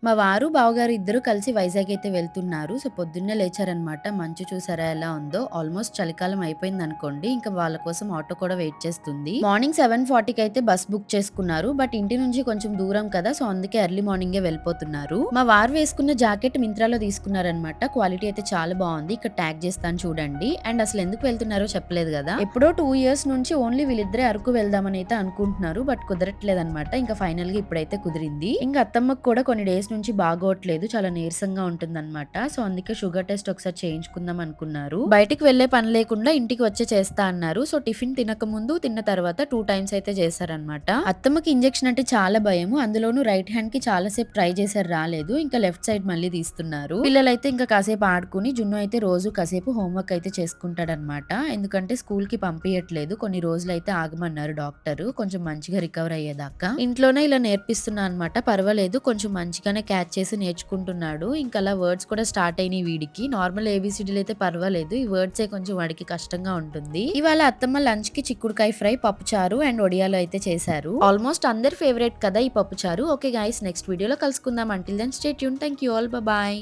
మా వారు, బావగారు ఇద్దరు కలిసి వైజాగ్ అయితే వెళ్తున్నారు. సో, పొద్దున్నే లేచారనమాట. మంచు చూసారా ఎలా ఉందో? ఆల్మోస్ట్ చలికాలం అయిపోయిందనుకోండి. ఇంకా వాళ్ళ కోసం ఆటో కూడా వెయిట్ చేస్తుంది. మార్నింగ్ 7:40కి అయితే బస్ బుక్ చేసుకున్నారు. బట్ ఇంటి నుంచి కొంచెం దూరం కదా! సో, అందుకే ఎర్లీ మార్నింగే వెళ్ళిపోతున్నారు. మా వారు వేసుకున్న జాకెట్ మింత్రాలో తీసుకున్నారనమాట. క్వాలిటీ అయితే చాలా బావుంది. ఇక్కడ ట్యాగ్ చేస్తాను చూడండి. అండ్ అసలు ఎందుకు వెళ్తున్నారో చెప్పలేదు గదా! ఎప్పుడో 2 ఇయర్స్ నుంచి ఓన్లీ వీళ్ళిద్దరే అరకు వెళ్దామని అయితే అనుకుంటున్నారు. బట్ కుదరట్లేదనమాట. ఇంకా ఫైనల్‌గా ఇప్పుడైతే కుదిరింది. ఇంక అత్తమ్మకి కూడా కొన్ని డేస్ నుంచి బాగోట్లేదు. చాలా నీరసంగా ఉంటుందనమాట. సో, అందుకే షుగర్ టెస్ట్ ఒకసారి చేయించుకుందాం అనుకున్నారు. బయటికి వెళ్ళే పని లేకుండా ఇంటికి వచ్చే చేస్తా అన్నారు. సో, టిఫిన్ తినకముందు, తిన్న తర్వాత 2 టైమ్స్ అయితే చేశారనమాట. అత్తమ్మకి ఇంజెక్షన్ అంటే చాలా భయము. అందులోనూ రైట్ హ్యాండ్‌కి చాలా సేపు ట్రై చేశారు రాలేదు. ఇంకా లెఫ్ట్ సైడ్ మళ్ళీ తీస్తున్నారు. పిల్లలైతే ఇంకా కాసేపు ఆడుకొని జున్ను అయితే రోజు కాసేపు హోంవర్క్ అయితే చేసుకుంటాడనమాట. ఎందుకంటే స్కూల్‌కి పంపియట్లేదు. కొన్ని రోజులైతే ఆగమన్నారు డాక్టరు. కొంచెం మంచిగా రికవర్ అయ్యేదాకా. ఇంట్లోనే ఇలా నేర్పిస్తున్నా అనమాట. పర్వాలేదు కొంచెం మంచిగానే క్యాచ్ చేసి నేర్చుకుంటున్నాడు. ఇంకా అలా వర్డ్స్ కూడా స్టార్ట్ అయినాయి వీడికి. నార్మల్ ఏబీసీడీలు అయితే పర్వాలేదు. ఈ వర్డ్సే కొంచెం వాడికి కష్టంగా ఉంటుంది. ఇవాళ అత్తమ్మ లంచ్‌కి చిక్కుడుకాయ ఫ్రై, పప్పుచారు అండ్ వడియాలు అయితే చేశారు. ఆల్మోస్ట్ అందరి ఫేవరెట్ కదా ఈ పప్పుచారు. ఓకే గైస్ నెక్స్ట్ వీడియోలో కలుసుకుందాం. Until then stay tune. Thank you all. Bye.